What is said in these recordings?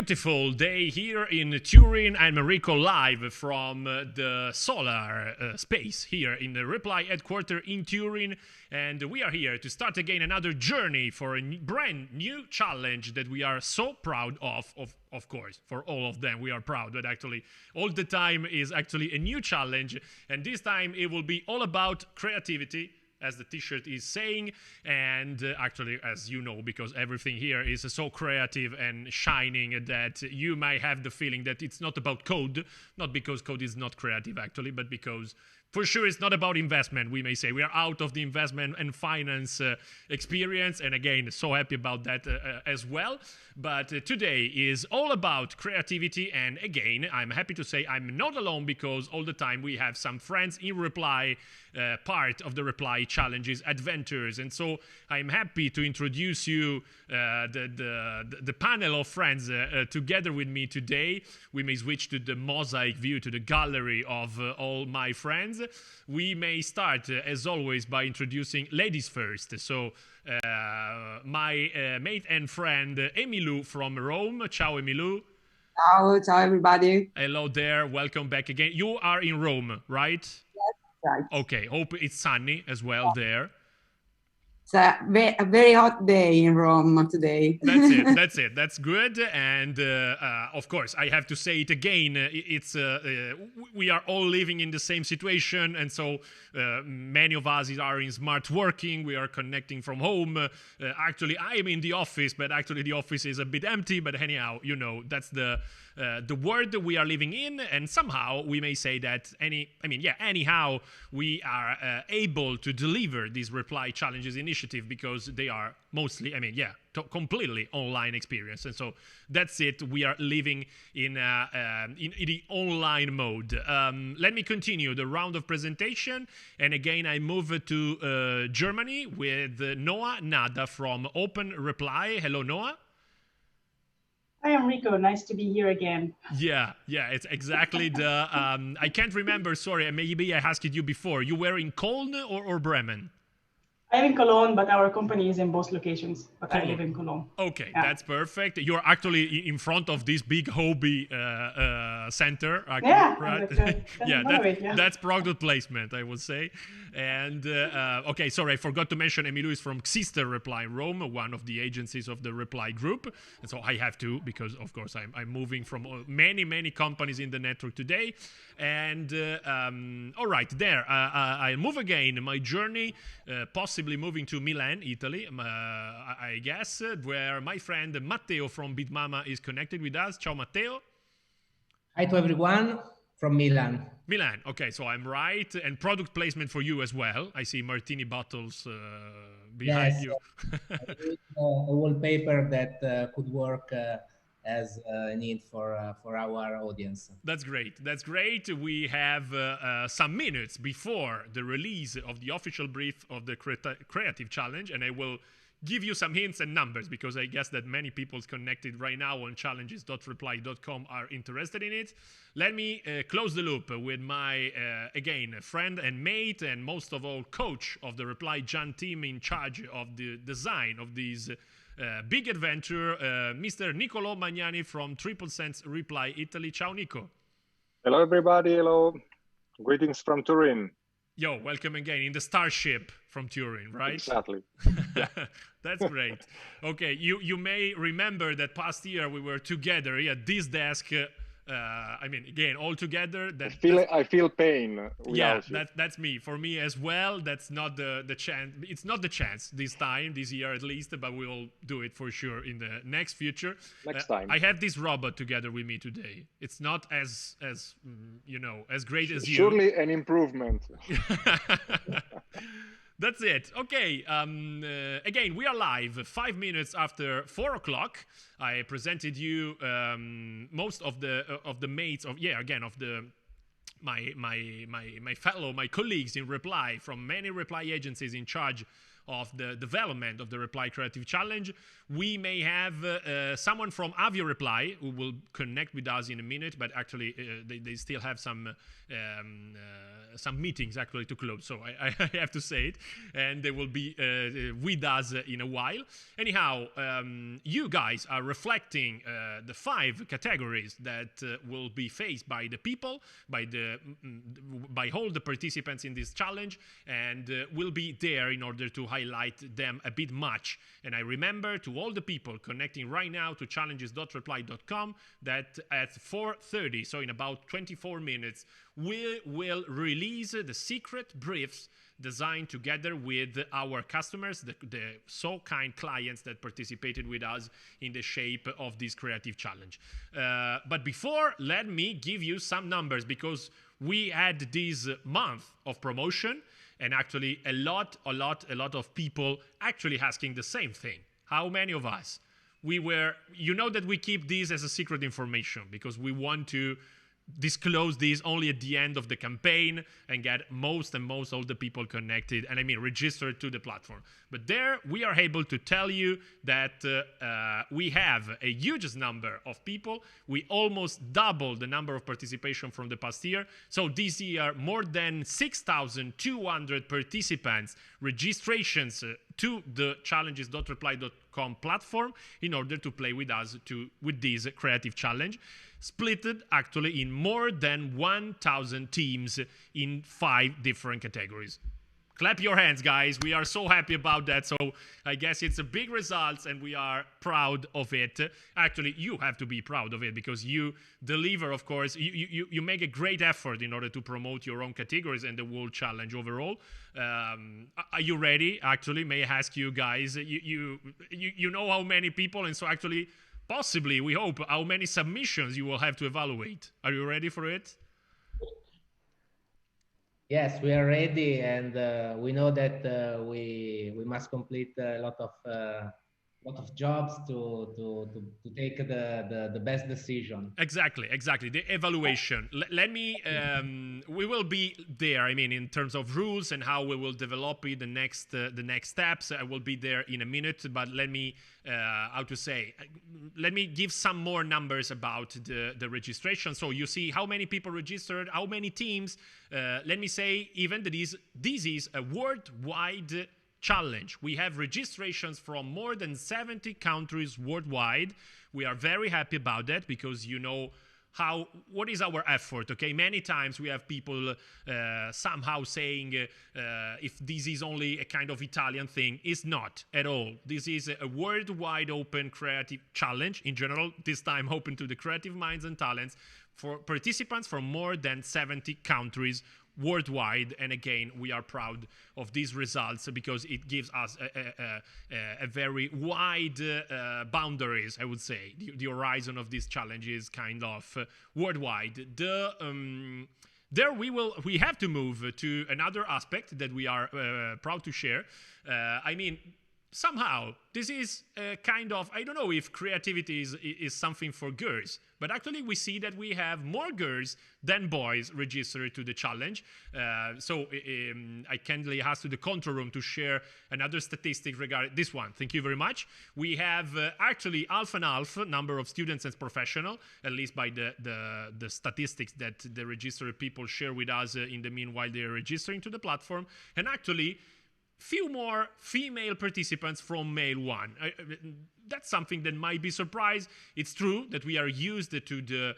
beautiful day here in Turin. I'm Enrico live from the solar space here in the Reply headquarters in Turin. And we are here to start again another journey for a brand new challenge that we are so proud of. Of course, for all of them, we are proud, but actually all the time is actually a new challenge. And this time it will be all about creativity, as the t-shirt is saying, and actually, as you know, because everything here is so creative and shining that you might have the feeling that it's not about code, not because code is not creative actually, but because for sure it's not about investment. We may say we are out of the investment and finance experience, and again, so happy about that as well. But today is all about creativity, and again, I'm happy to say I'm not alone, because all the time we have some friends in Reply, part of the Reply challenges, adventures, and so I'm happy to introduce you the panel of friends together with me today. We may switch to the mosaic view, to the gallery of all my friends. We may start, as always, by introducing ladies first. So, my mate and friend Emilou from Rome. Ciao, Emilou. Ciao, everybody. Hello there. Welcome back again. You are in Rome, right? Yes, right. Okay. Hope it's sunny as well there. It's a very hot day in Rome today. That's it. That's it. That's good. And of course, I have to say it again. We are all living in the same situation, and so many of us are in smart working. We are connecting from home. Actually, I am in the office, but actually the office is a bit empty. But anyhow, you know, that's the world we are living in, and somehow we may say that anyhow we are able to deliver these Reply challenges initiative because they are mostly, completely online experience, and so that's it. We are living in the online mode. Let me continue the round of presentation, and again I move to Germany with Noah Nada from Open Reply. Hello, Noah. Hi, Enrico. Nice to be here again. Yeah, it's exactly the... I can't remember, sorry, maybe I asked you before. You were in Cologne or Bremen? I'm in Cologne, but our company is in both locations, but I live in Cologne. Okay, yeah. That's perfect. You're actually in front of this big hobby center. Actually, yeah, right? That's product placement, I would say. And, okay, sorry, I forgot to mention Emilio is from Xister Reply Rome, one of the agencies of the Reply group. And so I have to, because, of course, I'm moving from many companies in the network today. And, all right, there, I'll move again. My journey, possibly moving to Milan, Italy, I guess, where my friend Matteo from Bitmama is connected with us. Ciao, Matteo. Hi to everyone from Milan. Milan, okay, so I'm right. And product placement for you as well. I see martini bottles behind you. A wallpaper that could work as a need for our audience. That's great. That's great. We have some minutes before the release of the official brief of the Creative Challenge, and I will give you some hints and numbers because I guess that many people connected right now on challenges.reply.com are interested in it. Let me close the loop with my, again, friend and mate, and most of all, coach of the Reply Jan team in charge of the design of these big adventure, Mr. Nicola Magnani from Triple Sense Reply Italy. Ciao, Nico. Hello, everybody. Hello. Greetings from Turin. Yo, welcome again in the Starship from Turin, right? Exactly. That's great. Okay, you may remember that past year we were together at this desk. Again, all together. I feel pain. Yeah, that's me. For me as well. That's not the chance. It's not the chance this time, this year at least, but we will do it for sure in the next future. Next time. I have this robot together with me today. It's not as great as you. Surely an improvement. That's it. Okay. Again, we are live 5 minutes after 4 o'clock. I presented you most of the mates of my colleagues in Reply from many Reply agencies in charge of the development of the Reply Creative Challenge. We may have someone from Avio Reply who will connect with us in a minute, but actually they still have some some meetings actually to close, so I have to say it, and they will be with us in a while. Anyhow, you guys are reflecting the 5 categories that will be faced by the people, by all the participants in this challenge, and will be there in order to highlight them a bit much. And I remember to all the people connecting right now to challenges.reply.com that at 4:30, so in about 24 minutes, we will release the secret briefs designed together with our customers, the so kind clients that participated with us in the shape of this creative challenge. But before, let me give you some numbers, because we had this month of promotion, and actually a lot of people actually asking the same thing. How many of us? You know that we keep this as a secret information because we want to disclose this only at the end of the campaign and get most all the people connected, and I mean registered to the platform. But there we are able to tell you that we have a huge number of people. We almost doubled the number of participation from the past year. So this year, more than 6,200 participants, registrations to the challenges.reply.com platform in order to play with us with this creative challenge, splitted actually in more than 1,000 teams in 5 different categories. Clap your hands, guys. We are so happy about that. So I guess it's a big result and we are proud of it. Actually, you have to be proud of it because you deliver, of course. You make a great effort in order to promote your own categories and the World Challenge overall. Are you ready? Actually, may I ask you guys, you know how many people, and so actually, possibly, we hope, how many submissions you will have to evaluate. Are you ready for it? Yes, we are ready, and we know that we must complete a lot of jobs to take the best decision. Exactly. The evaluation. Let me. We will be there. I mean, in terms of rules and how we will develop it, the next steps. I will be there in a minute. But let me, let me give some more numbers about the registration. So you see how many people registered, how many teams. Let me say even that this is a worldwide challenge. We have registrations from more than 70 countries worldwide. We are very happy about that because you know what is our effort, okay? Many times we have people somehow saying if this is only a kind of Italian thing. It's not at all. This is a worldwide open creative challenge in general, this time open to the creative minds and talents for participants from more than 70 countries worldwide. And again, we are proud of these results because it gives us a very wide boundaries, I would say. The horizon of this challenge is kind of worldwide. There we have to move to another aspect that we are proud to share. I mean, somehow this is kind of, I don't know if creativity is something for girls, but actually we see that we have more girls than boys registered to the challenge. So I kindly ask to the control room to share another statistic regarding this one. Thank you very much. We have actually half and half number of students and professional, at least by the statistics that the registered people share with us in the meanwhile they are registering to the platform. And actually, few more female participants from male one. That's something that might be surprised. It's true that we are used to the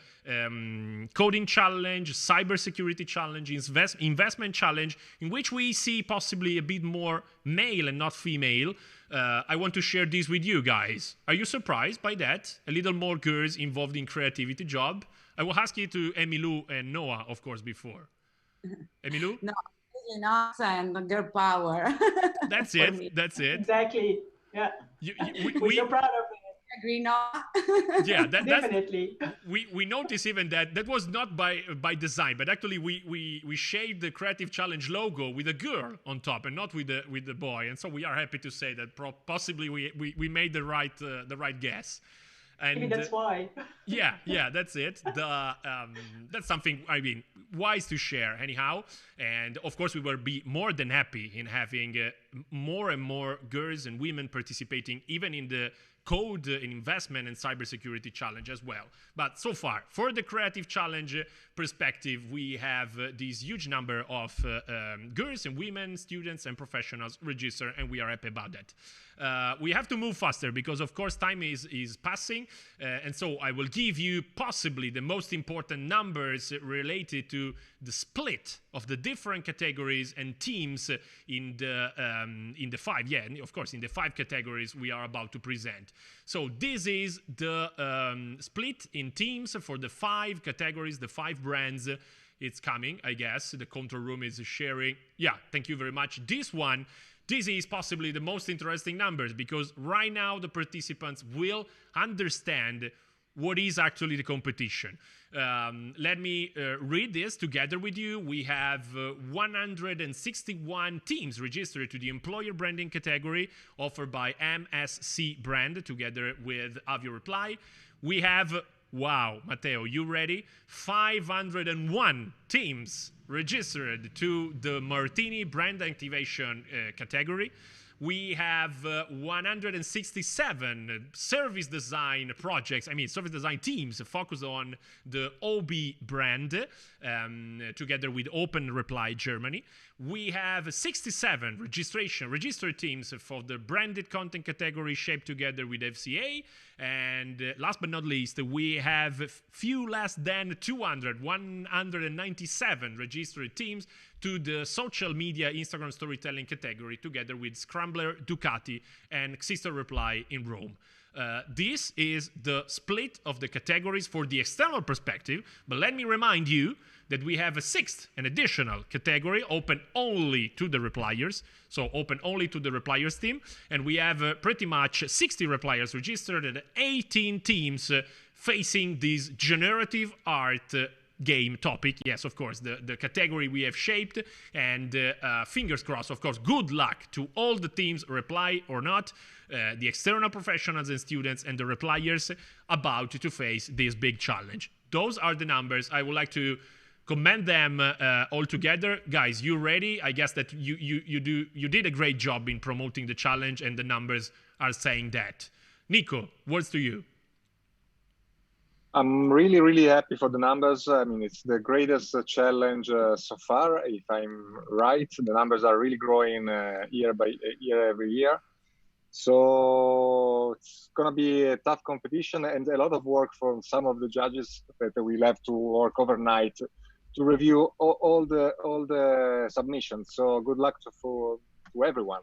coding challenge, cybersecurity challenge, investment challenge, in which we see possibly a bit more male and not female. I want to share this with you guys. Are you surprised by that? A little more girls involved in creativity job? I will ask you to Emilou and Noah, of course, before. Emilou? No. Enough and girl power. That's it. That's it. Exactly. Yeah. We're so proud of it. Agree, no? Yeah, Definitely. We notice even that was not by design, but actually we shaped the Creative Challenge logo with a girl on top and not with the boy, and so we are happy to say that possibly we made the right guess. And maybe that's why. Yeah, that's it. That's something, I mean, wise to share anyhow. And of course, we will be more than happy in having more and more girls and women participating, even in the code and investment and cybersecurity challenge as well. But so far, for the creative challenge perspective, we have this huge number of girls and women, students and professionals register, and we are happy about that. We have to move faster because, of course, time is passing, and so I will give you possibly the most important numbers related to the split of the different categories and teams in the five, of course, in the 5 categories we are about to present. So this is the split in teams for the 5 categories, the 5 brands. It's coming, I guess. The control room is sharing. Yeah, thank you very much. This is possibly the most interesting numbers because right now the participants will understand what is actually the competition. Let me read this together with you. We have 161 teams registered to the employer branding category offered by MSC Brand together with Avio Reply. We have, wow, Matteo, you ready? 501 teams registered to the Martini brand activation category. We have 167 service design projects, service design teams focused on the OB brand together with Open Reply Germany. We have 67 registered teams for the branded content category shaped together with FCA. And last but not least, we have few less than 197 registered teams to the social media Instagram storytelling category together with Scrambler, Ducati, and Sister Reply in Rome. This is the split of the categories for the external perspective, but let me remind you that we have a 6th, an additional category open only to the repliers, so open only to the repliers team, and we have pretty much 60 repliers registered and 18 teams facing this generative art game topic. Yes, of course, the category we have shaped, and fingers crossed, of course, good luck to all the teams, reply or not, the external professionals and students and the repliers about to face this big challenge. Those are the numbers. I would like to commend them all together. Guys, you ready? I guess that you did a great job in promoting the challenge, and the numbers are saying that. Nico, words to you. I'm really, really happy for the numbers. It's the greatest challenge so far. If I'm right, the numbers are really growing year by year, every year. So it's going to be a tough competition and a lot of work from some of the judges that we'll have to work overnight to review all the submissions. So good luck to everyone.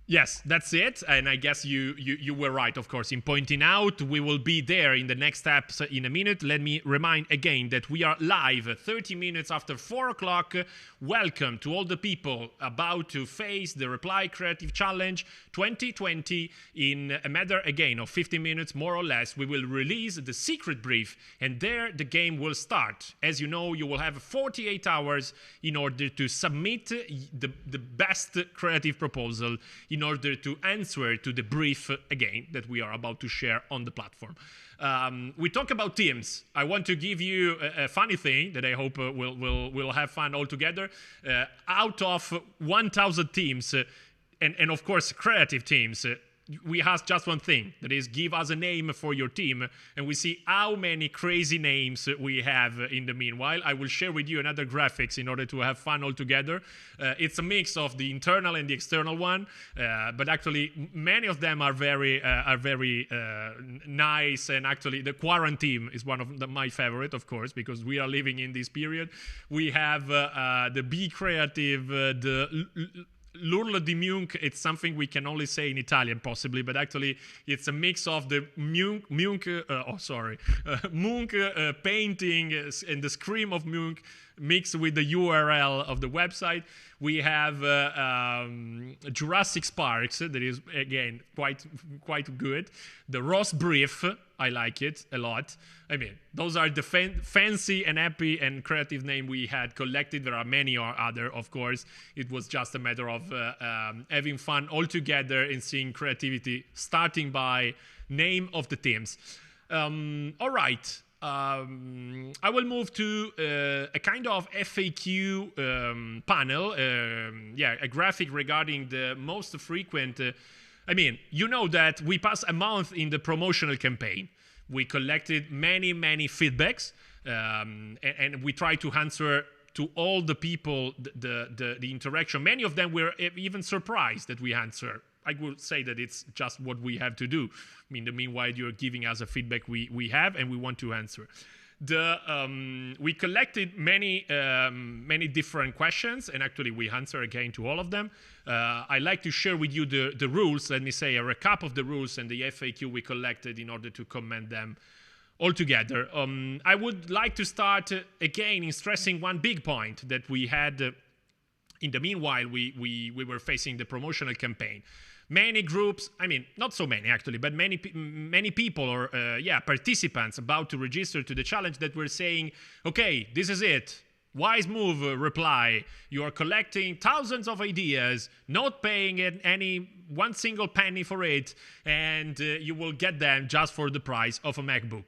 Yes, that's it. And I guess you were right, of course, in pointing out. We will be there in the next steps in a minute. Let me remind again that we are live 30 minutes after 4 o'clock. Welcome to all the people about to face the Reply Creative Challenge 2020. In a matter, again, of 15 minutes, more or less, we will release the secret brief, and there the game will start. As you know, you will have 48 hours in order to submit the best creative proposal in order to answer to the brief, again, that we are about to share on the platform. We talk about teams. I want to give you a funny thing that I hope we'll have fun all together. Out of 1,000 teams, and of course creative teams, we ask just one thing, that is, give us a name for your team, and we see how many crazy names we have in the meanwhile. I will share with you another graphics in order to have fun all together. It's a mix of the internal and the external one, but actually many of them are very nice, and actually the quarantine is one of my favorite, of course, because we are living in this period. We have the Be Creative, the L'Urlo di Munch. It's something we can only say in Italian, possibly, but actually it's a mix of the Munch painting and the scream of Munch mixed with the URL of the website. We have Jurassic Sparks, that is, again, quite good. The Ross Brief, I like it a lot. Those are the fancy and happy and creative name we had collected. There are many other, of course. It was just a matter of having fun all together and seeing creativity, starting by name of the teams. All right. I will move to a kind of FAQ panel, a graphic regarding the most frequent I mean, you know that we passed a month in the promotional campaign. We collected many feedbacks, and we tried to answer to all the people the interaction. Many of them were even surprised that we answer. I would say that it's just what we have to do. I mean, in the meanwhile, you're giving us a feedback we have and we want to answer. We collected many different questions, and actually we answer again to all of them. I like to share with you the rules. Let me say a recap of the rules and the FAQ we collected in order to comment them all together. I would like to start again in stressing one big point that we had in the meanwhile we were facing the promotional campaign. Many groups, I mean, not so many actually, but many people or participants about to register to the challenge that were saying, okay, this is it. Wise move, reply. You are collecting thousands of ideas, not paying any one single penny for it, and you will get them just for the price of a MacBook.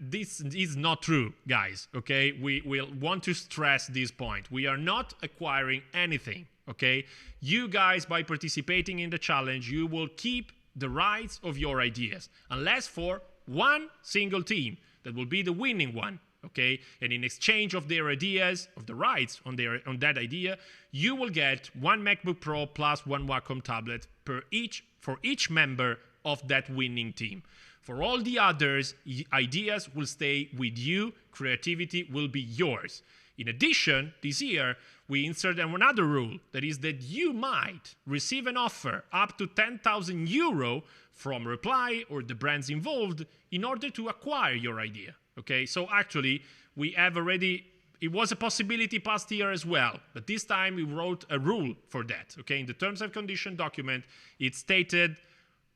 This is not true, guys, okay? We will want to stress this point. We are not acquiring anything, okay? You guys, by participating in the challenge, you will keep the rights of your ideas, unless for one single team that will be the winning one, okay? And in exchange of their ideas, of the rights on that idea, you will get one MacBook Pro plus one Wacom tablet for each member of that winning team. For all the others, ideas will stay with you, creativity will be yours. In addition, this year, we insert another rule, that is that you might receive an offer up to 10,000 euro from Reply or the brands involved in order to acquire your idea, okay? So actually, we have already, it was a possibility past year as well, but this time we wrote a rule for that, okay? In the terms and condition document, it's stated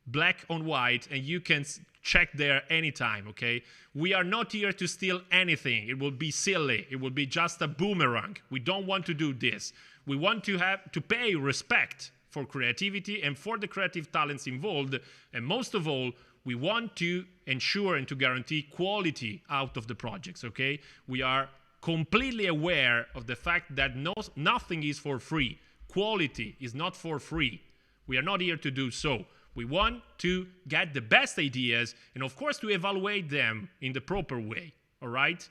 black on white, and you can check there anytime, okay? We are not here to steal anything. It will be silly. It will be just a boomerang. We don't want to do this. We want to have to pay respect for creativity and for the creative talents involved. And most of all, we want to ensure and to guarantee quality out of the projects, okay? We are completely aware of the fact that nothing is for free. Quality is not for free. We are not here to do so. We want to get the best ideas and, of course, to evaluate them in the proper way, all right?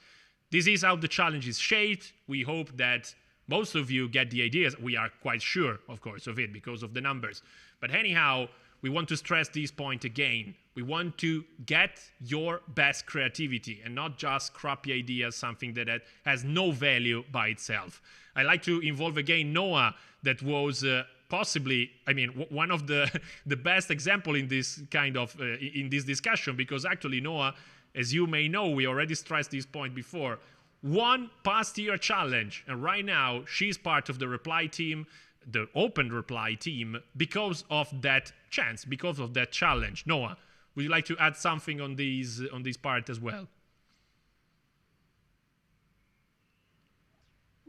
This is how the challenge is shaped. We hope that most of you get the ideas. We are quite sure, of course, of it because of the numbers. But anyhow, we want to stress this point again. We want to get your best creativity and not just crappy ideas, something that has no value by itself. I like to involve again Noah, that was possibly, I mean, one of the best example in this kind of in this discussion, because actually Noah, as you may know, we already stressed this point before, won past year challenge, and right now she's part of the Reply team, the Open Reply team, because of that chance, because of that challenge. Noah, would you like to add something on this part as well?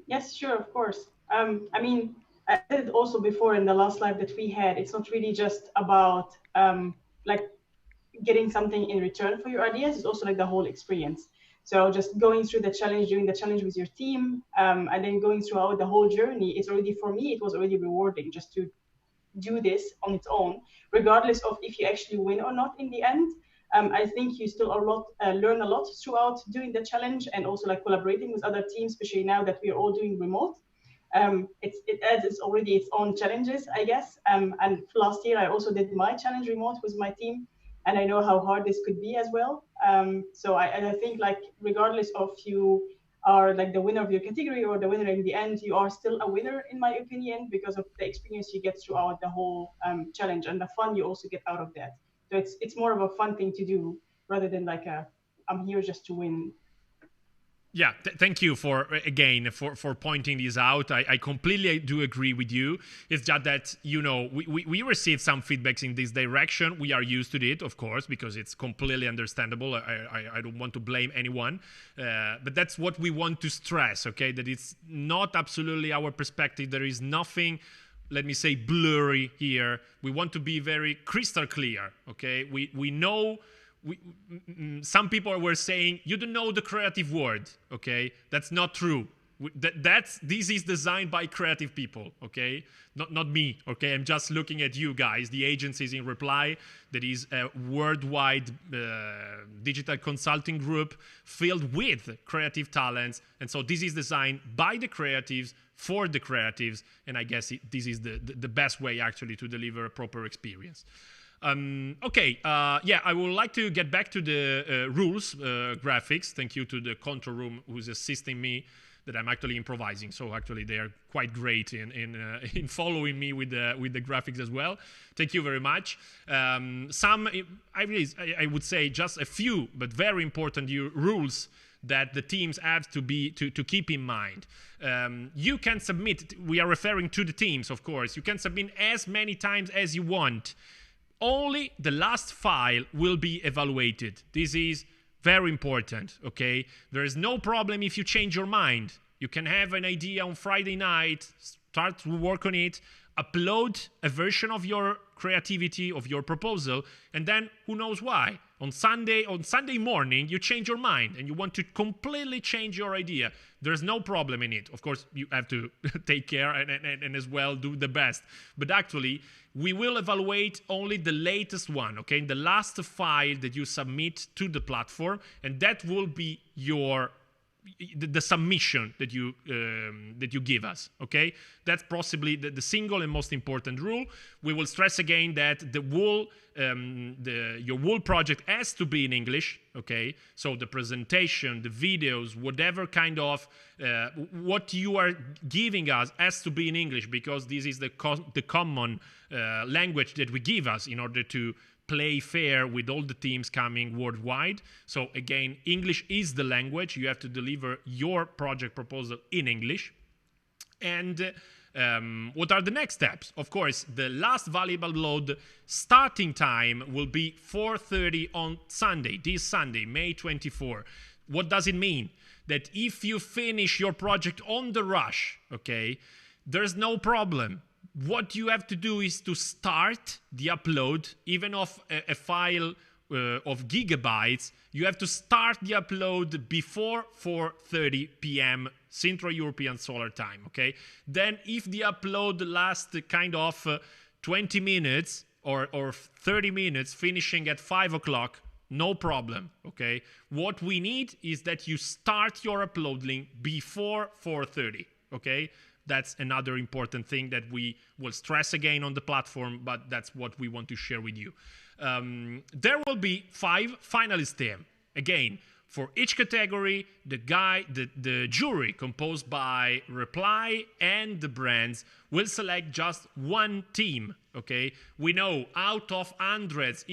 Yes, sure, of course. I mean, I said also before in the last live that we had, it's not really just about like getting something in return for your ideas. It's also like the whole experience. So just going through the challenge, doing the challenge with your team, and then going throughout the whole journey, it's already, for me, it was already rewarding just to do this on its own, regardless of if you actually win or not in the end. I think you still learn a lot throughout doing the challenge, and also like collaborating with other teams, especially now that we are all doing remote. It adds already its own challenges, I guess. And last year, I also did my challenge remote with my team, and I know how hard this could be as well. So I think, like, regardless of you are like the winner of your category or the winner in the end, you are still a winner, in my opinion, because of the experience you get throughout the whole challenge and the fun you also get out of that. So it's more of a fun thing to do rather than like I'm here just to win. Yeah, thank you for pointing this out. I completely do agree with you. It's just that, you know, we received some feedbacks in this direction. We are used to it, of course, because it's completely understandable. I don't want to blame anyone. But that's what we want to stress, okay? That it's not absolutely our perspective. There is nothing, let me say, blurry here. We want to be very crystal clear, okay? We know... some people were saying, you don't know the creative word, okay? That's not true. This is designed by creative people, okay? Not me, okay? I'm just looking at you guys, the agencies in Reply. That is a worldwide digital consulting group filled with creative talents. And so this is designed by the creatives for the creatives. And I guess this is the best way actually to deliver a proper experience. I would like to get back to the rules graphics. Thank you to the control room who's assisting me, that I'm actually improvising. So actually they are quite great in following me with the graphics as well. Thank you very much. I would say just a few, but very important rules that the teams have to keep in mind. You can submit, we are referring to the teams, of course. You can submit as many times as you want. Only the last file will be evaluated. This is very important, okay? There is no problem if you change your mind. You can have an idea on Friday night, start to work on it, upload a version of your creativity, of your proposal, and then who knows why? On Sunday morning, you change your mind and you want to completely change your idea. There's no problem in it. Of course, you have to take care and as well do the best. But actually, we will evaluate only the latest one, okay? The last file that you submit to the platform, and that will be the submission that you give us, okay? That's possibly the single and most important rule. We will stress again that your whole project has to be in English, okay? So the presentation, the videos, whatever kind of what you are giving us has to be in English, because this is the common language that we give us in order to play fair with all the teams coming worldwide. So again, English is the language. You have to deliver your project proposal in English. And what are the next steps? Of course, the last valuable load starting time will be 4:30 on Sunday, this Sunday, May 24. What does it mean? That if you finish your project on the rush, okay, there's no problem. What you have to do is to start the upload, even of a file of gigabytes. You have to start the upload before 4:30 p.m. Central European Solar Time, okay? Then if the upload lasts kind of 20 minutes or 30 minutes, finishing at 5 o'clock, no problem, okay? What we need is that you start your uploading before 4:30, okay? That's another important thing that we will stress again on the platform, but that's what we want to share with you. There will be 5 finalist teams. Again, for each category, the jury composed by Reply and the brands will select just one team, okay? We know out of hundreds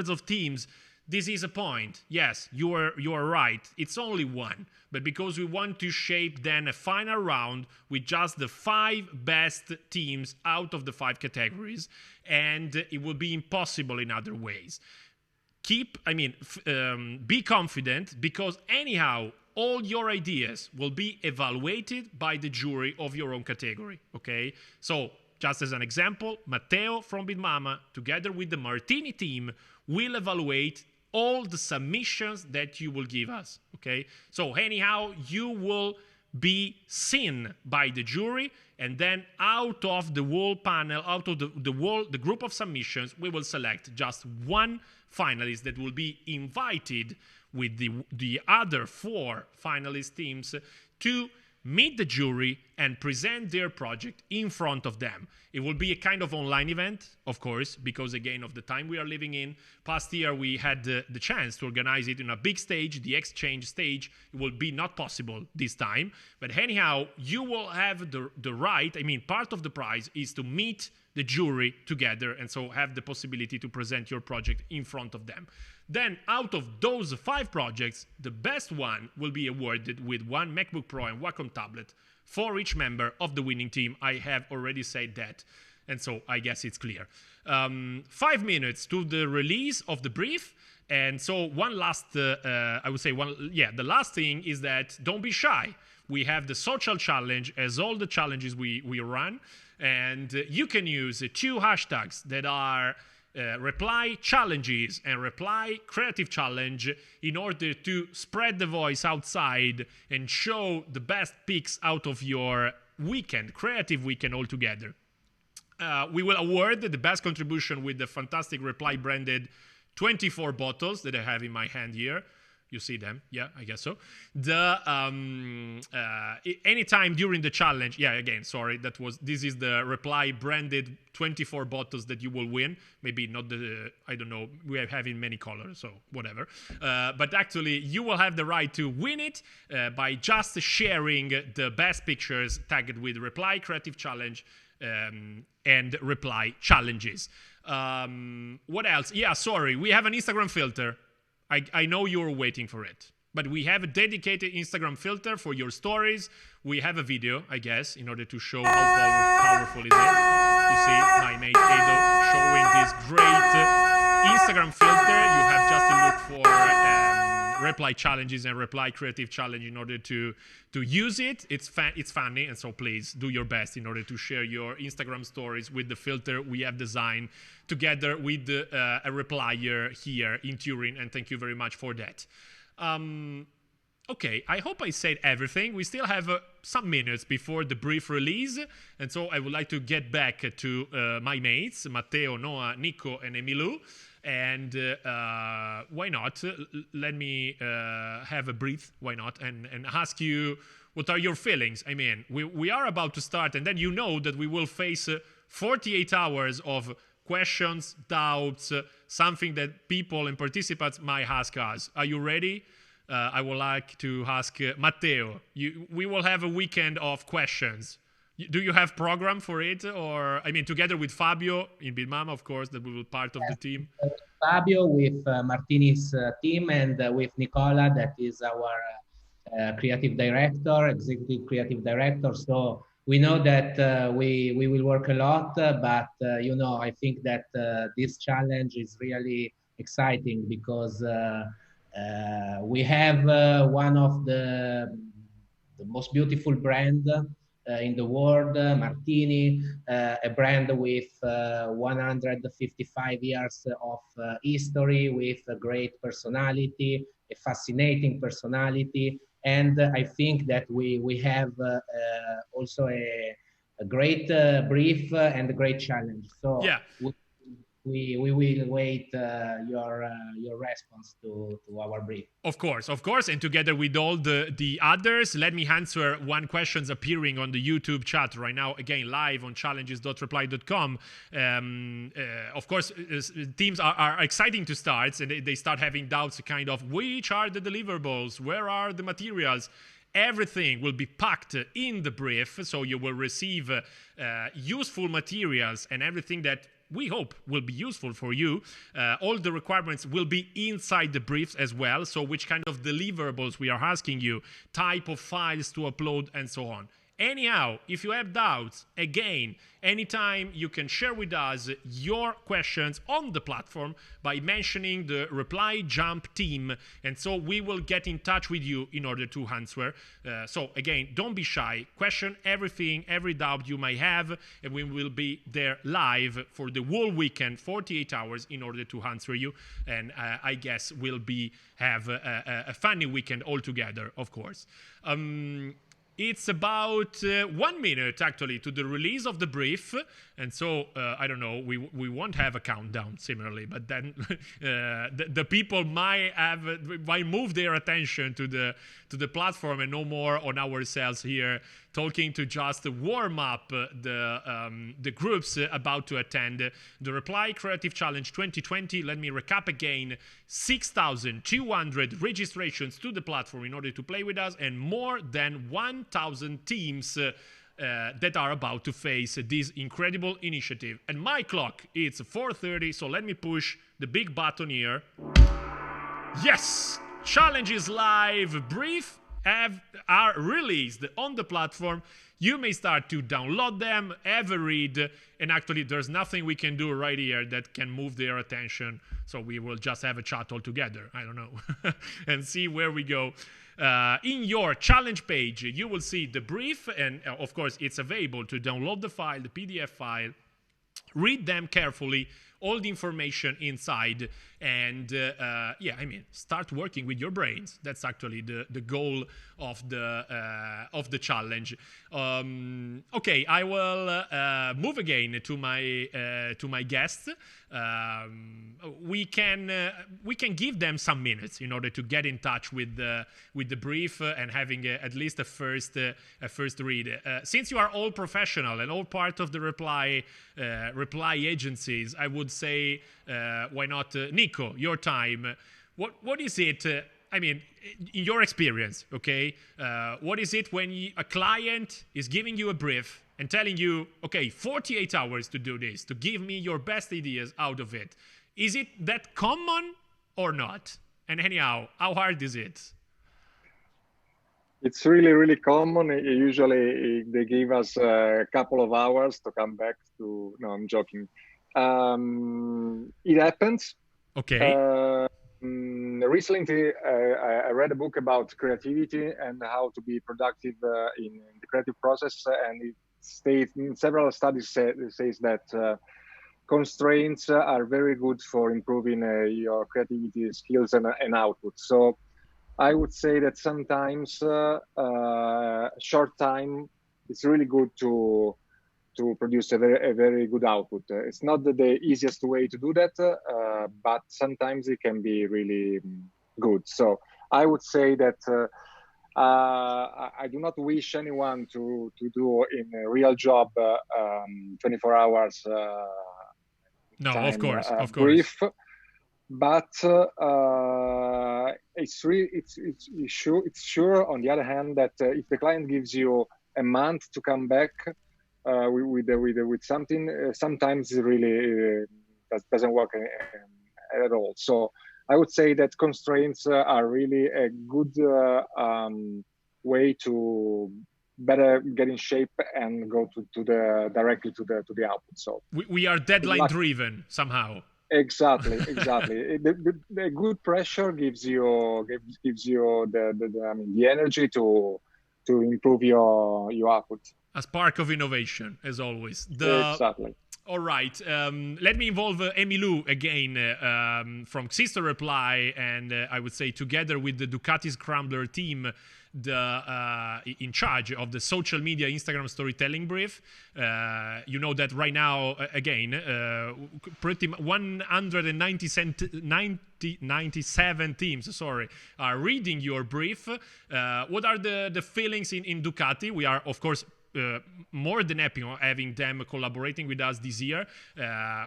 of teams, this is a point. Yes, you are right. It's only one. But because we want to shape then a final round with just the 5 best teams out of the 5 categories, and it will be impossible in other ways. Be confident, because anyhow, all your ideas will be evaluated by the jury of your own category, okay? So, just as an example, Matteo from Big Mama, together with the Martini team, will evaluate all the submissions that you will give us, okay? So anyhow, you will be seen by the jury, and then out of the whole panel, out of the group of submissions, we will select just one finalist that will be invited with the other 4 finalist teams to meet the jury and present their project in front of them. It will be a kind of online event, of course, because again, of the time we are living in. Past year, we had the chance to organize it in a big stage, the exchange stage. It will be not possible this time. But anyhow, you will have the right, part of the prize is to meet the jury together, and so have the possibility to present your project in front of them. Then, out of those 5 projects, the best one will be awarded with 1 MacBook Pro and Wacom tablet for each member of the winning team. I have already said that, and so I guess it's clear. 5 minutes to the release of the brief. And so one last, the last thing is that don't be shy. We have the social challenge, as all the challenges we run, and you can use 2 hashtags that are reply challenges and reply creative challenge in order to spread the voice outside and show the best picks out of your weekend, creative weekend altogether. We will award the best contribution with the fantastic reply branded 24 bottles that I have in my hand here. You see them? Yeah, I guess so. Anytime during the challenge, this is the reply branded 24 bottles that you will win. Maybe not I don't know, we are having many colors, so whatever. But actually, you will have the right to win it by just sharing the best pictures tagged with reply creative challenge and reply challenges. What else? Yeah, sorry, we have an Instagram filter. I know you're waiting for it, but we have a dedicated Instagram filter for your stories. We have a video, I guess, in order to show how powerful it is. You see my mate Edo showing this great Instagram filter. You have just to look for reply challenges and reply creative challenge in order to use it. It's funny, and so please do your best in order to share your Instagram stories with the filter we have designed together with a replier here in Turin, and thank you very much for that. Okay, I hope I said everything. We still have some minutes before the brief release, and so I would like to get back to my mates, Matteo, Noah, Nico, and Emilou. And why not? Let me have a breath, why not? And ask you, what are your feelings? I mean, we are about to start, and then you know that we will face 48 hours of questions, doubts, something that people and participants might ask us. Are you ready? I would like to ask Matteo. We will have a weekend of questions. Do you have program for it? Or, I mean, together with Fabio in Bilmama, of course, that we will part of the team. Fabio with Martini's team, and with Nicola, that is our creative director, executive creative director. So we know that we will work a lot, but I think that this challenge is really exciting because we have one of the most beautiful brand in the world, Martini, a brand with 155 years of history, with a great personality, a fascinating personality. And I think that we have also a great brief and a great challenge. So yeah. We will wait your response to our brief. Of course. And together with all the others, let me answer one question appearing on the YouTube chat right now, again, live on challenges.reply.com. Of course, teams are exciting to start, and they start having doubts, kind of, which are the deliverables? Where are the materials? Everything will be packed in the brief, so you will receive useful materials and everything that we hope will be useful for you. All the requirements will be inside the briefs as well. So which kind of deliverables we are asking you, type of files to upload, and so on. Anyhow, if you have doubts, again, anytime you can share with us your questions on the platform by mentioning the Reply Jump team, and so we will get in touch with you in order to answer. So again, don't be shy. Question everything, every doubt you might have, and we will be there live for the whole weekend, 48 hours, in order to answer you. And I guess we'll have a funny weekend altogether, of course. It's about 1 minute, actually, to the release of the brief. And so, I don't know, we won't have a countdown, similarly. But then the people might move their attention to the platform and no more on ourselves here, talking to just warm up the groups about to attend the Reply Creative Challenge 2020. Let me recap again. 6,200 registrations to the platform in order to play with us, and more than 1,000 teams that are about to face this incredible initiative. And my clock, it's 4:30, so let me push the big button here. Yes! Challenge is live. Brief are released on the platform. You may start to download them, have a read, and actually there's nothing we can do right here that can move their attention. So we will just have a chat all together, I don't know, and see where we go. In your challenge page, you will see the brief, and of course it's available to download the file, the PDF file. Read them carefully. all the information inside, and yeah, I mean, start working with your brains. That's actually the goal of the challenge. Okay, I will move again to my guests. We can give them some minutes in order to get in touch with the brief and having at least a first read. Since you are all professional and all part of the reply agencies, I would say, why not, Nico, your time? What is it? I mean, in your experience, okay, what is it when a client is giving you a brief and telling you, okay, 48 hours to do this, to give me your best ideas out of it? Is it that common or not? And anyhow, how hard is it? It's really, really common. Usually they give us a couple of hours to come back to, no, I'm joking. It happens. Okay. Recently, I read a book about creativity and how to be productive in the creative process, and it states in several studies says that constraints are very good for improving your creativity skills and output. So I would say that sometimes short time, it's really good to produce a very good output. It's not the easiest way to do that, but sometimes it can be really good. So I would say that I do not wish anyone to do in a real job 24 hours No, time, of course. brief. But it's sure on the other hand that if the client gives you a month to come back with something, sometimes it really doesn't work at all. So I would say that constraints are really a good way to better get in shape and go directly to the output. So we are deadline driven somehow. Exactly. The good pressure gives you the energy to improve your output. A spark of innovation, as always. Exactly. All right. Let me involve Emilou again from Sister Reply, and I would say together with the Ducati Scrambler team, in charge of the social media Instagram storytelling brief. You know that right now, again, pretty 197 teams, are reading your brief. What are the feelings in Ducati? We are, of course, more than happy having them collaborating with us this year,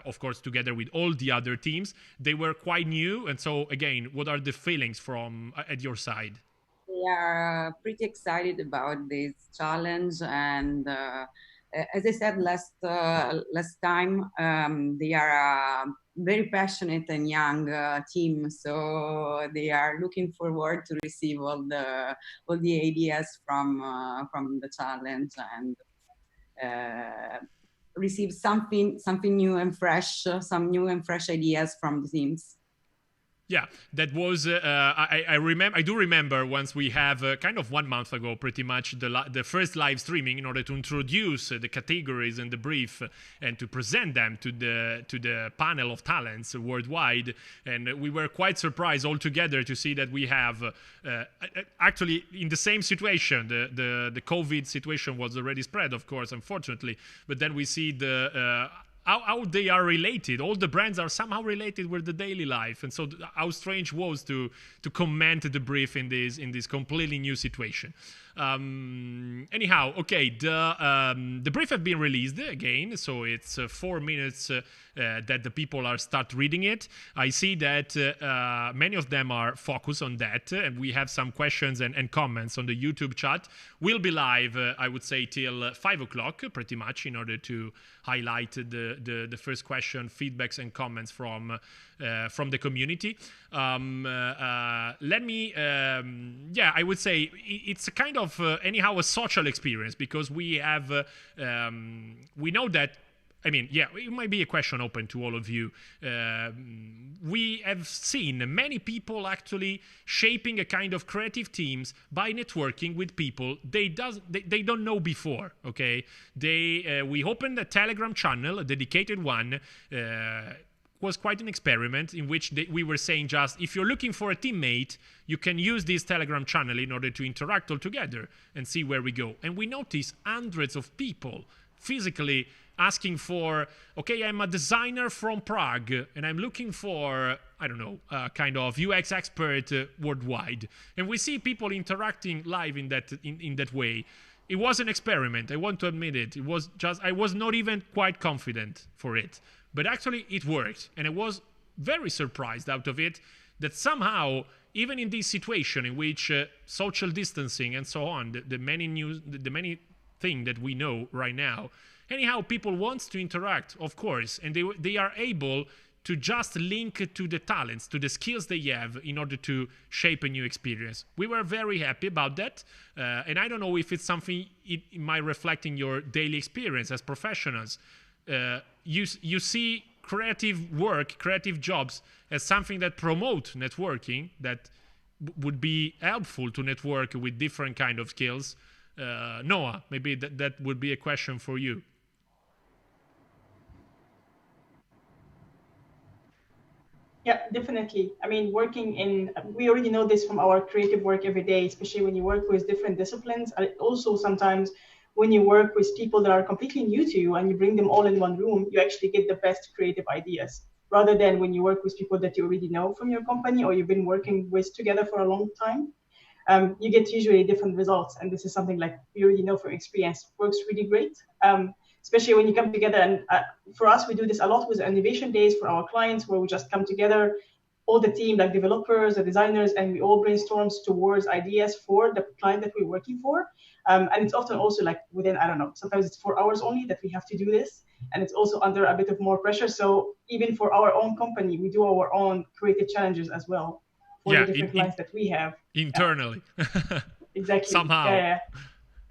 of course, together with all the other teams. They were quite new, and so again, what are the feelings from at your side? We are pretty excited about this challenge, and as I said last time, they are a very passionate and young team, so they are looking forward to receive all the ideas from the challenge and receive something new and fresh, some new and fresh ideas from the teams. Yeah, that was, I do remember once we have kind of 1 month ago, pretty much the first live streaming in order to introduce the categories and the brief and to present them to the panel of talents worldwide. And we were quite surprised altogether to see that we have actually in the same situation. The COVID situation was already spread, of course, unfortunately. But then we see how they are related. All the brands are somehow related with the daily life, and so how strange was to comment the brief in this completely new situation. Anyhow, okay, the brief has been released again, so it's 4 minutes that the people start reading it. I see that many of them are focused on that, and we have some questions and comments on the YouTube chat. We'll be live, I would say, till 5 o'clock, pretty much, in order to highlight the first question, feedbacks, and comments from the community. Let me, I would say it's a kind of anyhow a social experience, because we have we know that, I mean, yeah, it might be a question open to all of you. We have seen many people actually shaping a kind of creative teams by networking with people they don't know before. Okay, we opened a Telegram channel, a dedicated one. was quite an experiment in which we were saying just, if you're looking for a teammate, you can use this Telegram channel in order to interact all together and see where we go. And we noticed hundreds of people physically asking for, okay, I'm a designer from Prague and I'm looking for, I don't know, a kind of UX expert worldwide. And we see people interacting live in that way. It was an experiment, I want to admit it. It was just, I was not even quite confident for it. But actually it worked. And I was very surprised out of it that somehow, even in this situation in which social distancing and so on, the many things that we know right now, anyhow, people want to interact, of course, and they are able to just link to the talents, to the skills they have in order to shape a new experience. We were very happy about that, and I don't know if it's something it might reflect in your daily experience as professionals. You see creative work, creative jobs as something that promote networking, that would be helpful to network with different kind of skills. Noah, maybe that would be a question for you. Yeah, definitely. I mean, we already know this from our creative work every day, especially when you work with different disciplines. And also sometimes when you work with people that are completely new to you and you bring them all in one room, you actually get the best creative ideas, rather than when you work with people that you already know from your company or you've been working with together for a long time. You get usually different results. And this is something like we already know from experience works really great. Especially when you come together. And for us, we do this a lot with innovation days for our clients, where we just come together, all the team, like developers, the designers, and we all brainstorm towards ideas for the client that we're working for. And it's often also like within, I don't know, sometimes it's 4 hours only that we have to do this. And it's also under a bit of more pressure. So even for our own company, we do our own creative challenges as well for the different clients that we have. Internally. Yeah. Exactly. Somehow.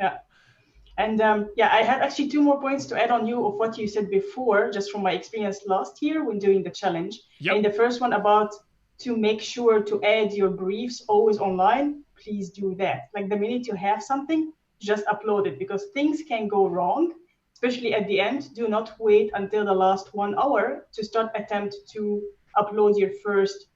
Yeah. And I had actually 2 more points to add on you of what you said before, just from my experience last year when doing the challenge. Yep. And the first one about to make sure to add your briefs always online, please do that. Like the minute you have something, just upload it, because things can go wrong, especially at the end. Do not wait until the last 1 hour to start attempt to upload your first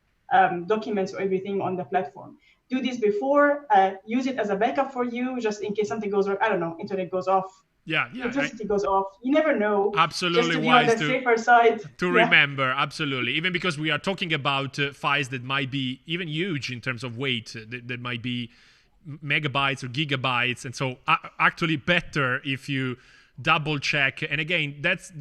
documents or everything on the platform. Do this before, use it as a backup for you, just in case something goes wrong. I don't know, internet goes off. Electricity goes off. You never know. Absolutely, just to be on the safer side. Remember, absolutely. Even because we are talking about files that might be even huge in terms of weight, that might be megabytes or gigabytes, and so actually better if you double check. And again, that's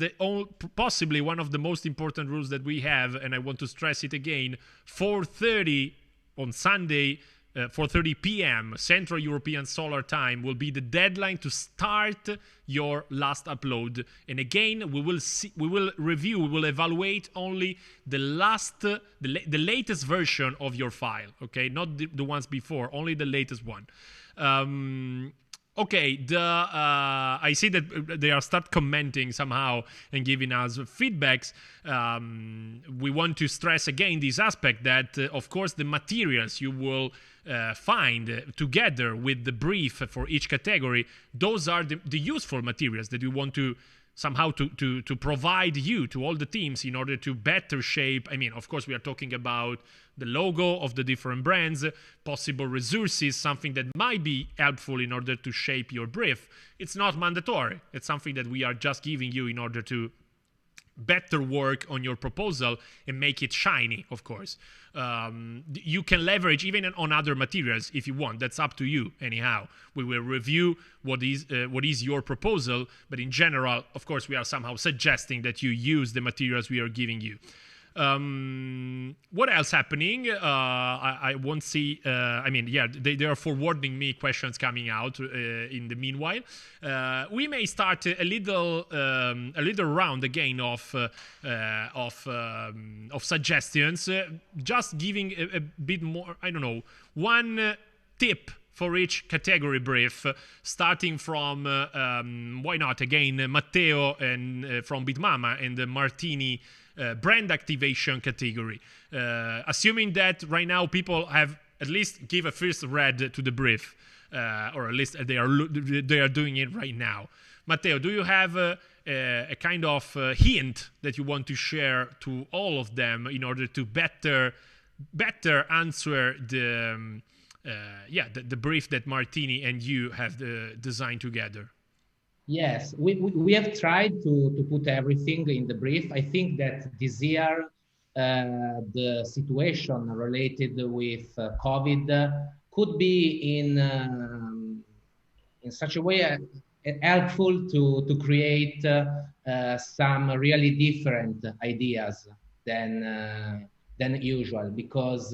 possibly one of the most important rules that we have, and I want to stress it again. 4:30 on Sunday, 4:30 p.m. Central European Solar Time will be the deadline to start your last upload. And again, we will review, we will evaluate only the latest version of your file. Okay, not the ones before, only the latest one. Okay, I see that they are start commenting somehow and giving us feedbacks. We want to stress again this aspect that, of course, the materials you will find together with the brief for each category, those are the useful materials that we want to somehow to provide you to all the teams in order to better shape. I mean, of course, we are talking about the logo of the different brands, possible resources, something that might be helpful in order to shape your brief. It's not mandatory. It's something that we are just giving you in order to better work on your proposal and make it shiny, of course. You can leverage even on other materials if you want. That's up to you. Anyhow, we will review what is your proposal, but in general, of course, we are somehow suggesting that you use the materials we are giving you. What else happening? I won't see. They are forwarding me questions coming out in the meanwhile. We may start a little round again of suggestions. Just giving a bit more. I don't know, one tip for each category brief, starting from why not again Matteo and from Bitmama and the Martini brand activation category. Assuming that right now people have at least give a first read to the brief, or at least they are doing it right now. Matteo, do you have a kind of hint that you want to share to all of them in order to better answer the brief that Martini and you have designed together? Yes, we have tried to put everything in the brief. I think that this year the situation related with COVID could be in such a way helpful to create some really different ideas than usual, because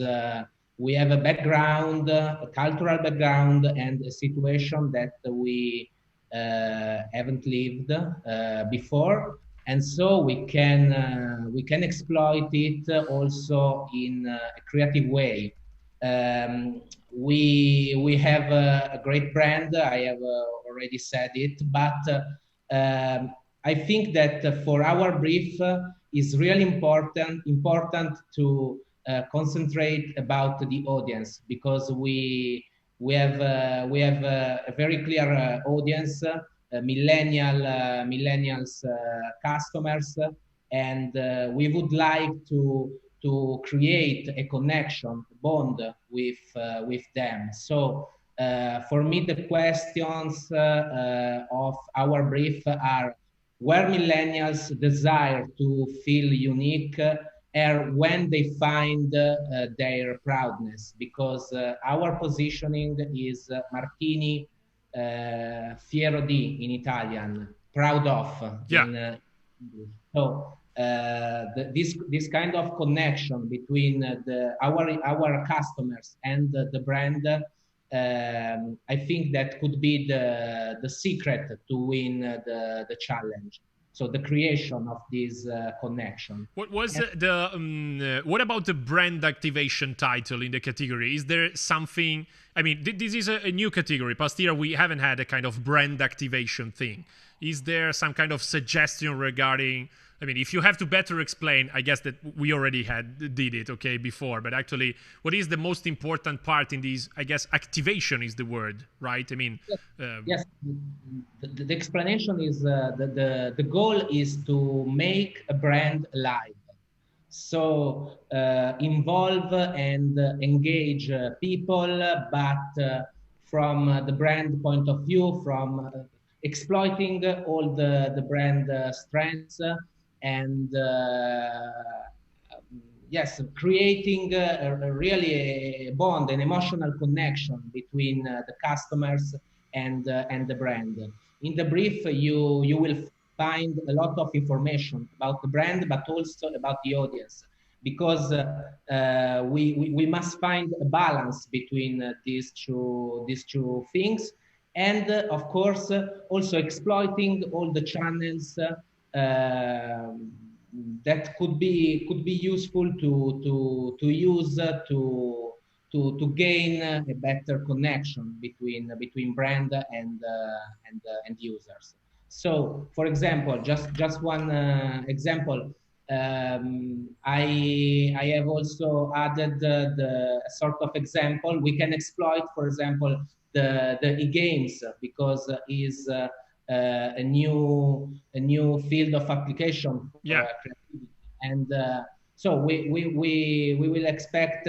we have a background, a cultural background, and a situation that we haven't lived before, and so we can exploit it also in a creative way. We have a great brand. I have already said it, but I think that for our brief is really important to concentrate about the audience, because we have a very clear audience, millennials customers, and we would like to create a connection, bond with them. So for me, the questions of our brief are: where millennials desire to feel unique, or when they find their proudness, because our positioning is Martini fiero di in Italian, proud of in English. So this kind of connection between our customers and the brand, I think that could be the secret to win the challenge. So the creation of this connection. What was what about the brand activation title in the category? Is there something? I mean, this is a new category. Past year we haven't had a kind of brand activation thing. Is there some kind of suggestion regarding? I mean, if you have to better explain, I guess that we already did it, okay, before. But actually, what is the most important part in these? I guess activation is the word, right? I mean, yes. The explanation is the goal is to make a brand alive. So involve and engage people, but from the brand point of view, from exploiting all the brand strengths. And yes, creating really a bond, an emotional connection between the customers and the brand. In the brief, you will find a lot of information about the brand, but also about the audience, because we must find a balance between these two things, and of course also exploiting all the channels that could be useful to use to gain a better connection between brand and users. So, for example, just one example. I have also added the sort of example we can exploit. For example, the e-games, because is a new field of application for creativity, and so we will expect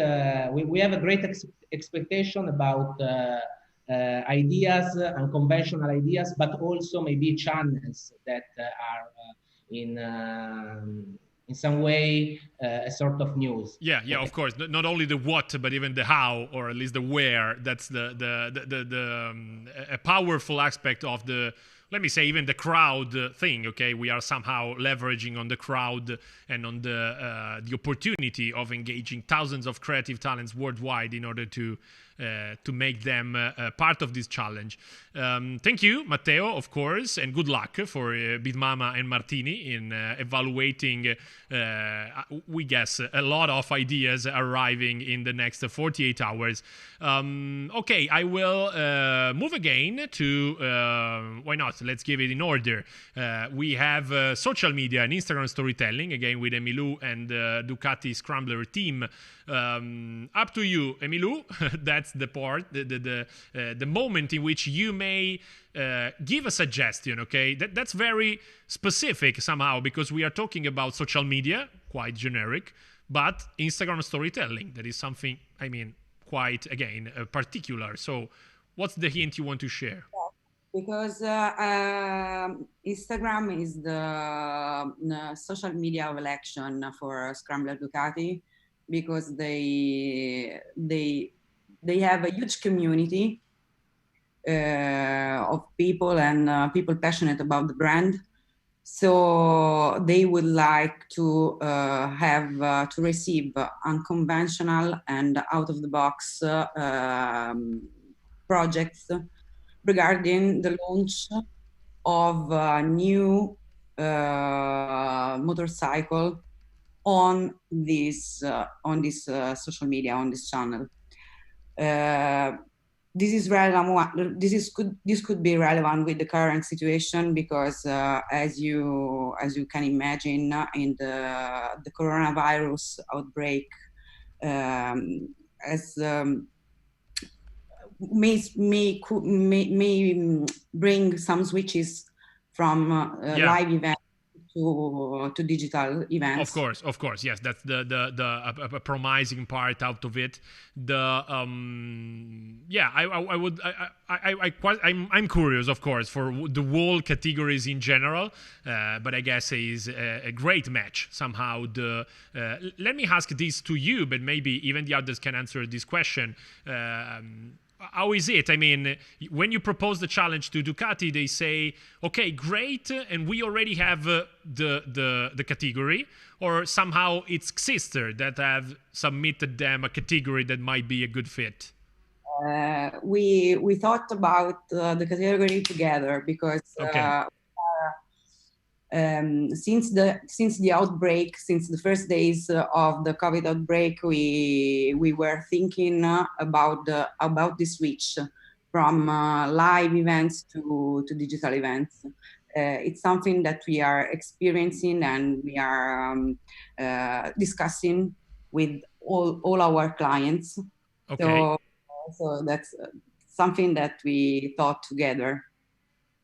we have a great expectation about ideas, unconventional ideas, but also maybe channels that are in some way a sort of news. Yeah, of course. Not only the what, but even the how, or at least the where. That's a powerful aspect of the, let me say, even the crowd thing. Okay, we are somehow leveraging on the crowd and on the opportunity of engaging thousands of creative talents worldwide in order to make them part of this challenge. Thank you, Matteo, of course, and good luck for Bit Mama and Martini in evaluating, we guess, a lot of ideas arriving in the next 48 hours. Okay, I will move again to, why not, let's give it in order. We have social media and Instagram storytelling, again with Emilou and Ducati Scrambler team. Up to you, Emilou. That's that's the part, the moment in which you may give a suggestion. Okay, that's very specific somehow, because we are talking about social media, quite generic, but Instagram storytelling, that is something, I mean, quite, again, particular. So what's the hint you want to share? Because Instagram is the social media of election for Scrambler Ducati, because they have a huge community of people and people passionate about the brand. So they would like to have to receive unconventional and out of the box projects regarding the launch of a new motorcycle on this social media, on this channel. This is relevant. This could be relevant with the current situation, because as you can imagine, in the coronavirus outbreak, may bring some switches from live events to digital events. Of course, yes. That's the promising part out of it. I'm curious, of course, for the whole categories in general, but I guess it is a great match somehow. Let me ask this to you, but maybe even the others can answer this question. How is it? I mean, when you propose the challenge to Ducati, they say, okay, great, and we already have the category, or somehow it's Xister that have submitted them a category that might be a good fit? We thought about the category together, because since the outbreak, since the first days of the COVID outbreak, we were thinking about the switch from live events to digital events. It's something that we are experiencing, and we are discussing with all our clients. Okay. So that's something that we thought together.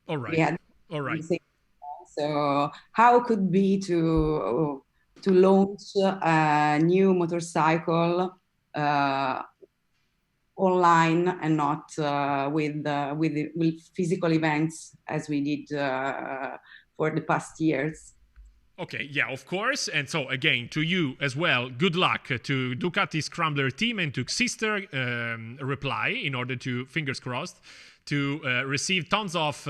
All right. All right. So how could be to launch a new motorcycle online and not with physical events as we did for the past years? Okay, yeah, of course. And so, again, to you as well, good luck to Ducati Scrambler team and to Xister Reply, in order to, fingers crossed, to receive tons of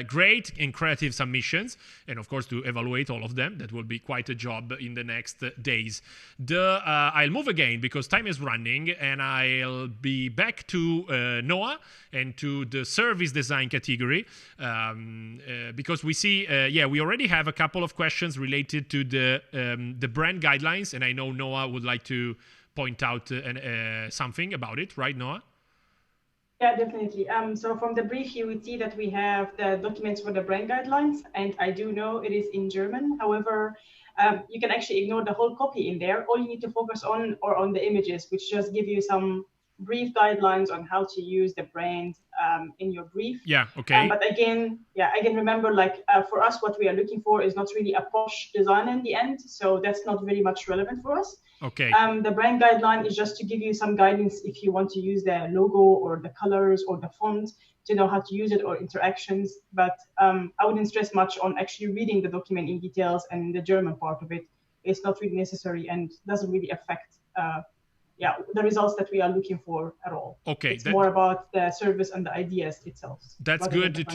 great and creative submissions, and of course to evaluate all of them. That will be quite a job in the next days. I'll move again because time is running, and I'll be back to Noah and to the service design category, because we see, we already have a couple of questions related to the brand guidelines, and I know Noah would like to point out something about it, right, Noah? Yeah, definitely. So from the brief, you would see that we have the documents for the brand guidelines, and I do know it is in German. However, you can actually ignore the whole copy in there. All you need to focus on are on the images, which just give you some brief guidelines on how to use the brand in your brief. Yeah, okay. But again, remember, for us, what we are looking for is not really a posh design in the end. So that's not very much relevant for us. Okay. The brand guideline is just to give you some guidance if you want to use the logo or the colors or the font to know how to use it, or interactions. But I wouldn't stress much on actually reading the document in details, and the German part of it is not really necessary and doesn't really affect the results that we are looking for at all. Okay. It's more about the service and the ideas itself. That's good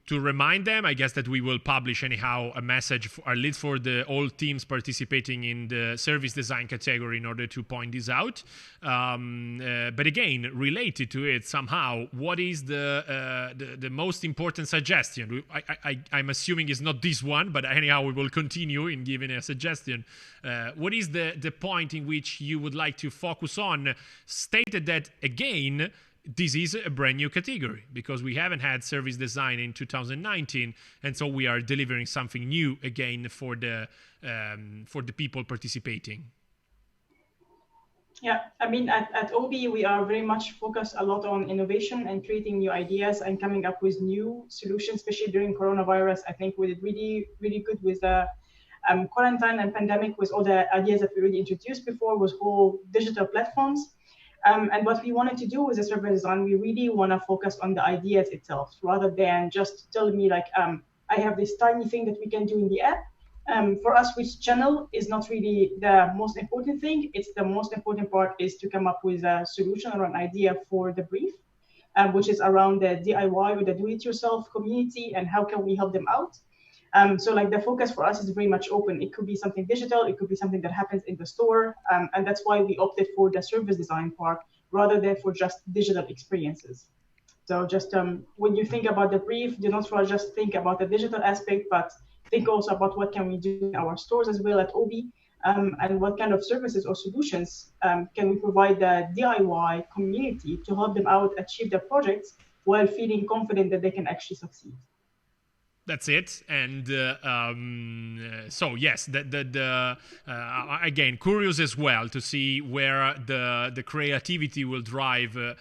to remind them. I guess that we will publish anyhow a message at least for all teams participating in the service design category in order to point this out. But again, related to it somehow, what is the most important suggestion? I'm assuming it's not this one, but anyhow, we will continue in giving a suggestion. What is the point in which you would like to focus on? Stated that, again, this is a brand new category because we haven't had service design in 2019, and so we are delivering something new again for the people participating. Yeah, I mean, at OBI, we are very much focused a lot on innovation and creating new ideas and coming up with new solutions, especially during coronavirus. I think we did really, really good with the quarantine and pandemic, with all the ideas that we already introduced before, with whole digital platforms. And what we wanted to do with the server design, we really want to focus on the ideas itself, rather than just telling me like, I have this tiny thing that we can do in the app. For us, which channel is not really the most important thing. It's the most important part is to come up with a solution or an idea for the brief, which is around the DIY or the do-it-yourself community and how can we help them out. So like the focus for us is very much open. It could be something digital, it could be something that happens in the store, and that's why we opted for the service design part rather than for just digital experiences. So just when you think about the brief, do not just think about the digital aspect, but think also about what can we do in our stores as well at OBI, and what kind of services or solutions can we provide the DIY community to help them out achieve their projects while feeling confident that they can actually succeed. That's it. And so yes, again, curious as well to see where the creativity will drive the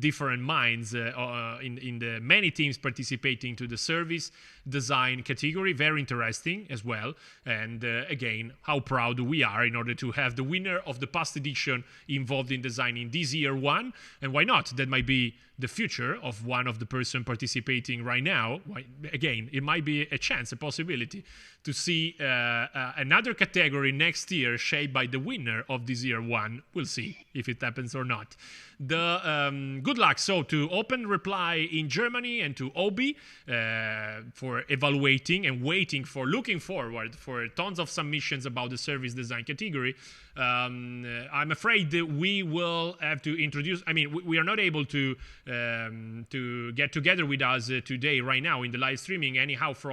different minds in the many teams participating to the service design category. Very interesting as well. And again, how proud we are in order to have the winner of the past edition involved in designing this year one. And why not? That might be the future of one of the person participating right now. Again, it might be a chance, a possibility to see another category next year shaped by the winner of this year one. We'll see if it happens or not. Good luck. So to Open Reply in Germany and to OBI for evaluating and looking forward for tons of submissions about the service design category. I'm afraid that we will have to introduce. I mean, we are not able to get together with us today, right now, in the live streaming, anyhow, for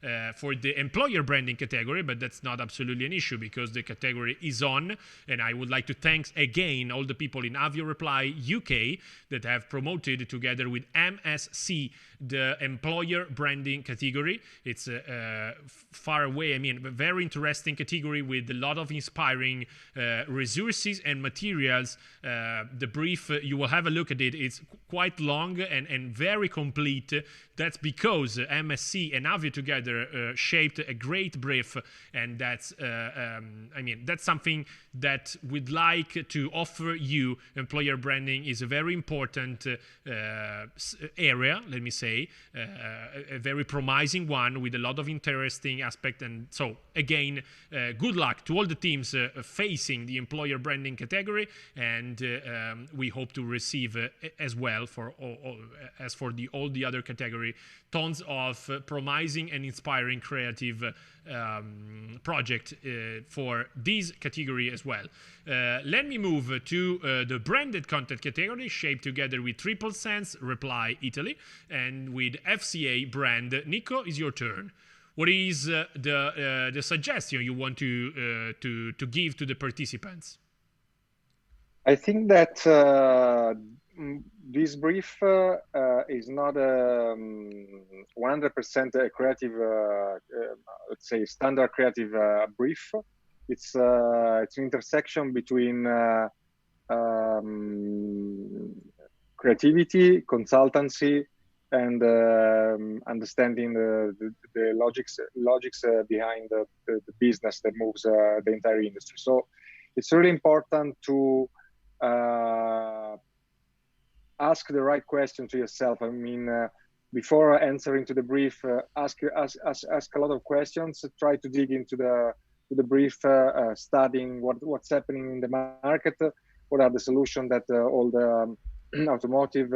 the employer branding category. But that's not absolutely an issue because the category is on, and I would like to thank again all the people in Avio Reply UK that have promoted together with MSC the employer branding category. It's far away. I mean, a very interesting category with a lot of inspiring resources and materials. The brief, you will have a look at it. It's quite long and very complete. That's because MSC and Avio together shaped a great brief, and that's I mean, that's something that we'd like to offer you. Employer branding is a very important area, let me say, a very promising one with a lot of interesting aspect. And so again, good luck to all the teams facing the employer branding category, and we hope to receive as well for all the other category tons of promising and inspiring creative project for this category as well. Let me move to the branded content category, shaped together with Triple Sense, Reply Italy, and with FCA brand. Nico, is your turn. What is the suggestion you want to give to the participants? I think that this brief is not 100% a creative, let's say, standard creative brief. It's an intersection between creativity, consultancy, and understanding the logics behind the business that moves the entire industry. So it's really important to ask the right question to yourself. I mean, before answering to the brief, ask a lot of questions. Try to dig into the brief, studying what's happening in the market, what are the solutions that all the automotive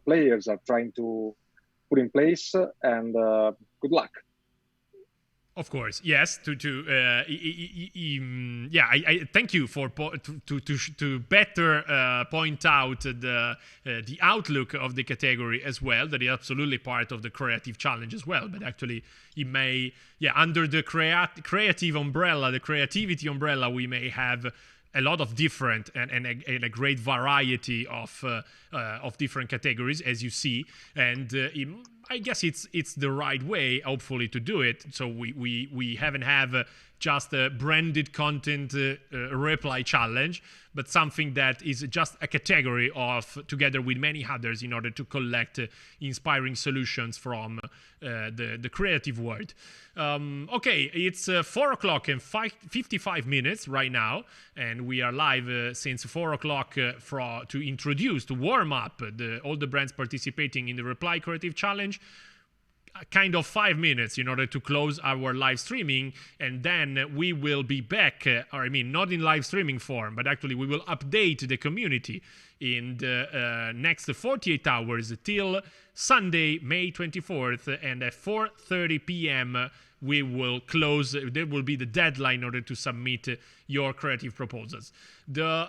players are trying to put in place, and good luck. Of course, yes. I thank you for to better point out the outlook of the category as well. That is absolutely part of the creative challenge as well. But actually, it may, under the creative umbrella, the creativity umbrella, we may have a lot of different and a great variety of different categories, as you see, and I guess it's the right way, hopefully, to do it. So we haven't have just a branded content reply challenge, but something that is just a category of, together with many others, in order to collect inspiring solutions from the creative world. Okay, it's 4 o'clock and 55 minutes right now, and we are live since 4 o'clock to introduce, to warm up all the brands participating in the Reply Creative Challenge. Kind of 5 minutes in order to close our live streaming, and then we will be back, or I mean not in live streaming form, but actually we will update the community in the next 48 hours till Sunday, May 24th, and at 4:30 p.m. we will close. There will be the deadline in order to submit your creative proposals. There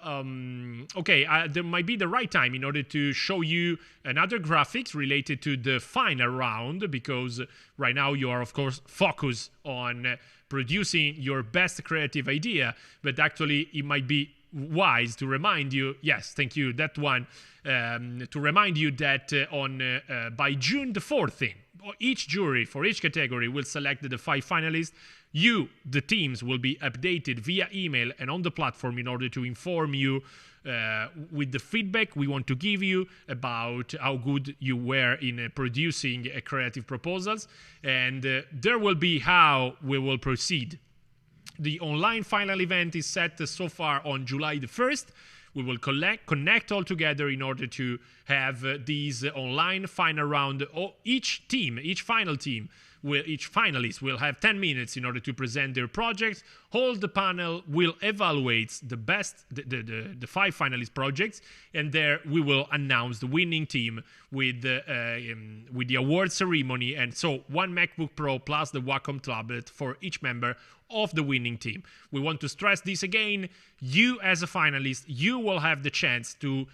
might be the right time in order to show you another graphics related to the final round, because right now you are of course focused on producing your best creative idea, but actually it might be wise to remind you, yes, thank you, that one, to remind you that by June the 14th, each jury for each category will select the 5 finalists. You, the teams, will be updated via email and on the platform in order to inform you with the feedback we want to give you about how good you were in producing creative proposals, and there will be how we will proceed. The online final event is set so far on July the 1st. We will connect all together in order to have these online final round. Each finalist will have 10 minutes in order to present their projects. All the panel will evaluate the 5 finalist projects, and there we will announce the winning team with the award ceremony. And so 1 MacBook Pro plus the Wacom tablet for each member of the winning team. We want to stress this again. You as a finalist, you will have the chance to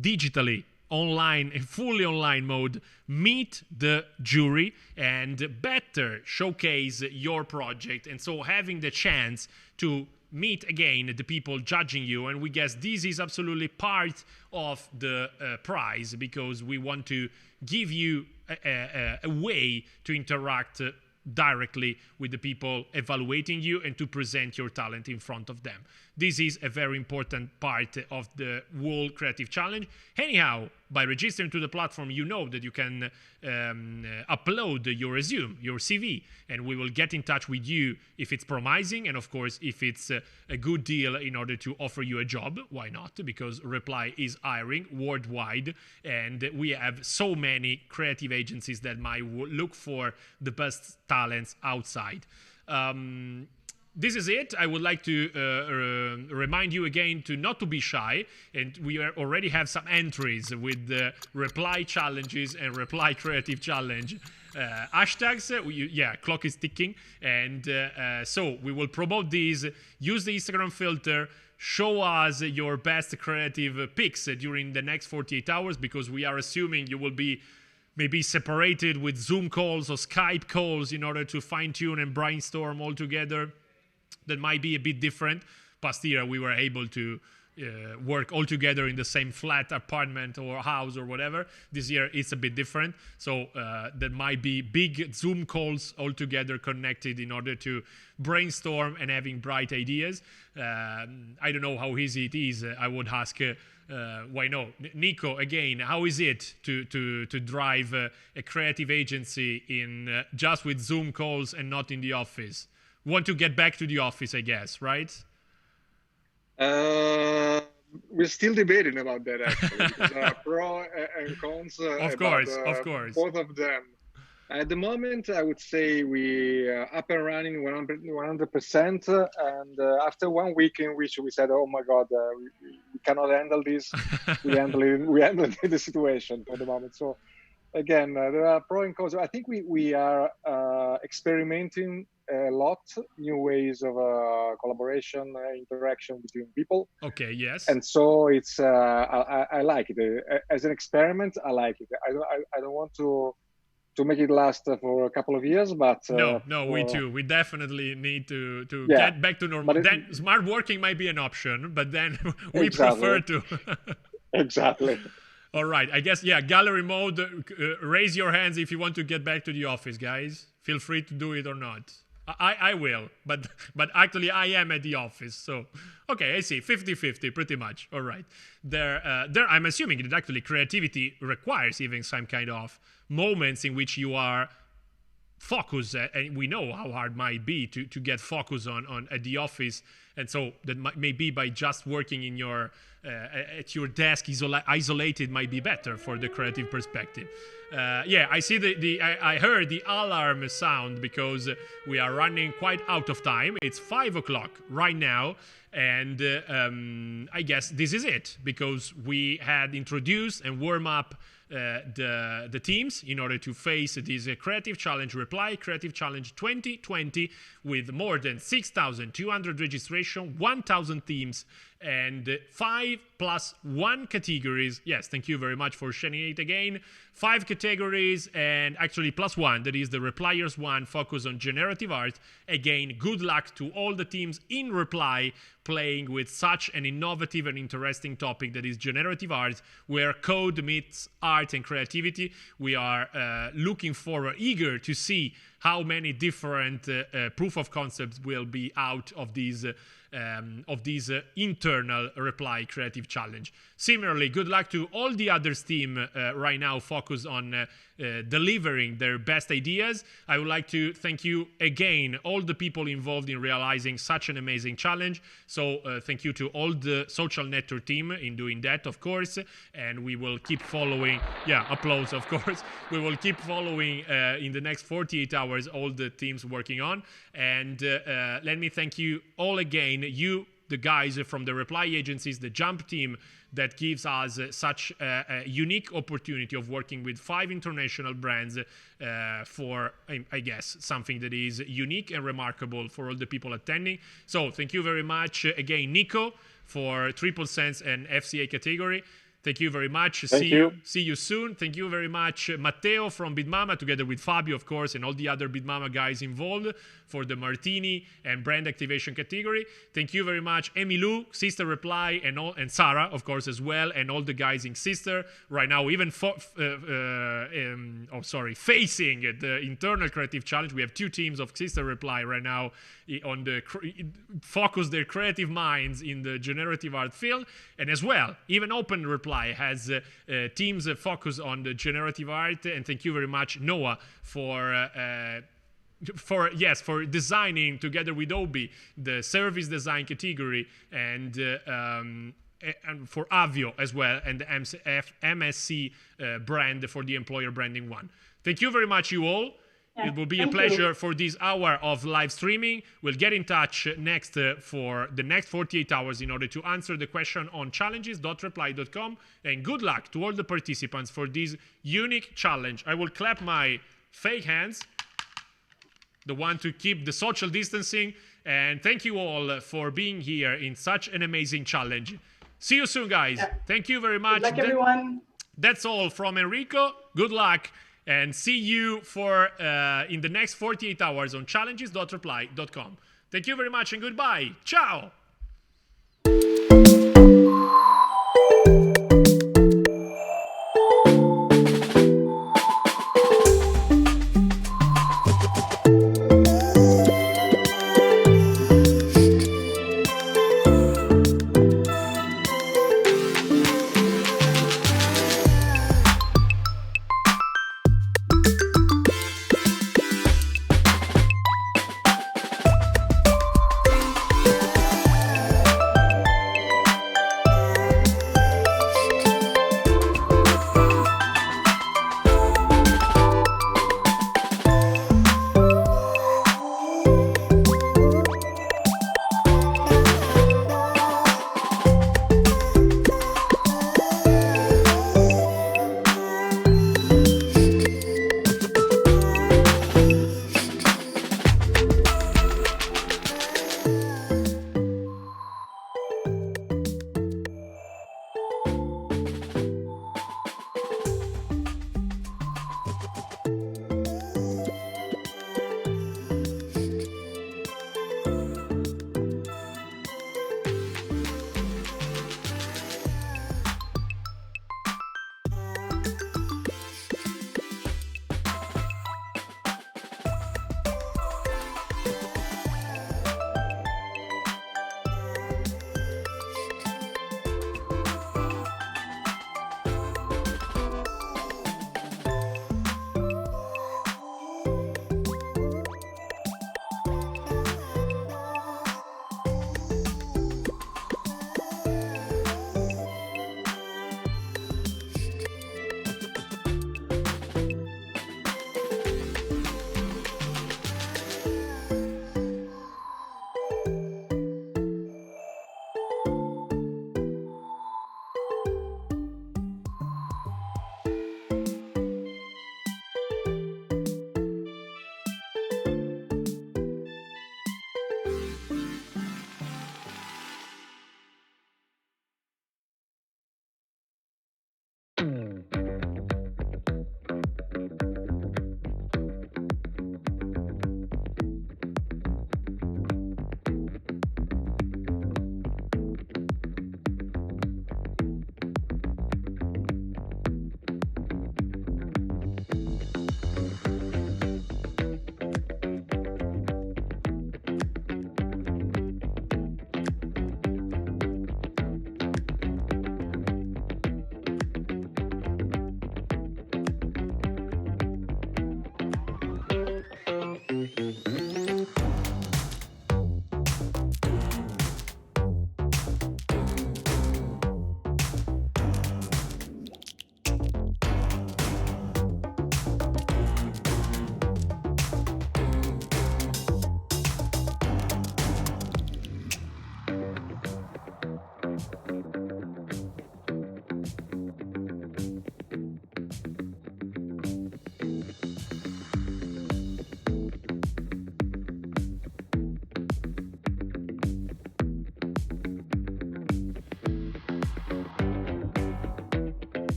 digitally, online, in fully online mode, meet the jury and better showcase your project, and so having the chance to meet again the people judging you. And we guess this is absolutely part of the prize, because we want to give you a way to interact directly with the people evaluating you and to present your talent in front of them. This is a very important part of the whole creative challenge. Anyhow, by registering to the platform, you know that you can upload your resume, your CV, and we will get in touch with you if it's promising, and of course if it's a good deal in order to offer you a job. Why not? Because Reply is hiring worldwide, and we have so many creative agencies that might look for the best talents outside. This is it. I would like to remind you again to not to be shy, and we already have some entries with the Reply challenges and Reply Creative Challenge hashtags. Clock is ticking, and so we will promote these. Use the Instagram filter. Show us your best creative picks during the next 48 hours, because we are assuming you will be maybe separated with Zoom calls or Skype calls in order to fine-tune and brainstorm all together. That might be a bit different. Past year, we were able to work all together in the same flat, apartment, or house, or whatever. This year, it's a bit different. So there might be big Zoom calls all together connected in order to brainstorm and having bright ideas. I don't know how easy it is. I would ask, why no? Nico, again, how is it to drive a creative agency in just with Zoom calls and not in the office? Want to get back to the office, I guess, right? We're still debating about that, actually. Because there are pros and cons of course. Both of them. At the moment, I would say we are up and running 100%. And after 1 week in which we said, oh my God, we cannot handle this, we handle the situation for the moment. So again, there are pros and cons. I think we are experimenting a lot new ways of collaboration, interaction between people. Okay, yes. And so it's I like it as an experiment. I like it. I don't want to make it last for a couple of years, but no, we too. We definitely need to get back to normal. Then smart working might be an option, but then we prefer to. Exactly. All right. I guess gallery mode. Raise your hands if you want to get back to the office, guys. Feel free to do it or not. I will, but actually I am at the office, so okay, I see, 50-50 pretty much. All right, there I'm assuming that actually creativity requires even some kind of moments in which you are focused, and we know how hard it might be to get focus on at the office, and so that maybe by just working in your at your desk isolated might be better for the creative perspective. Yeah, I see I heard the alarm sound because we are running quite out of time. It's 5 o'clock right now, and I guess this is it, because we had introduced and warm up the teams in order to face this Creative Challenge Reply Creative Challenge 2020 with more than 6,200 registration, 1,000 teams, and 5+1 categories. Yes, thank you very much for sharing it again. 5 categories and actually +1, that is the Repliers one, focus on generative art. Again, good luck to all the teams in Reply playing with such an innovative and interesting topic that is generative art, where code meets art and creativity. We are looking forward, eager to see how many different proof of concepts will be out of these internal Reply Creative Challenge. Similarly, good luck to all the others team right now focused on delivering their best ideas. I would like to thank you again, all the people involved in realizing such an amazing challenge. So thank you to all the social network team in doing that, of course, and we will keep following. Yeah, applause, of course. We will keep following in the next 48 hours all the teams working on. And let me thank you all again, you, the guys from the Reply agencies, the Jump team, that gives us such a unique opportunity of working with 5 international brands for, I guess, something that is unique and remarkable for all the people attending. So thank you very much again, Nico, for Triple Sense and FCA category. Thank you very much. See you soon. Thank you very much, Matteo from Bitmama, together with Fabio, of course, and all the other Bitmama guys involved for the Martini and brand activation category. Thank you very much, Emilou, Sister Reply, and Sarah, of course, as well, and all the guys in Sister. Right now, even facing the internal creative challenge, we have 2 teams of Sister Reply right now on the focus their creative minds in the generative art field, and as well, even Open Reply has teams focus on the generative art. And thank you very much, Noah, for designing together with Obi the service design category, and for Avio as well, and the MSC brand for the employer branding one. Thank you very much, you all. It will be a pleasure for this hour of live streaming. We'll get in touch next for the next 48 hours in order to answer the question on challenges.reply.com. And good luck to all the participants for this unique challenge. I will clap my fake hands, the one to keep the social distancing. And thank you all for being here in such an amazing challenge. See you soon, guys. Yeah. Thank you very much. Good luck, everyone. That's all from Enrico. Good luck. And see you for in the next 48 hours on challenges.reply.com. Thank you very much and goodbye. Ciao.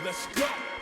Let's go.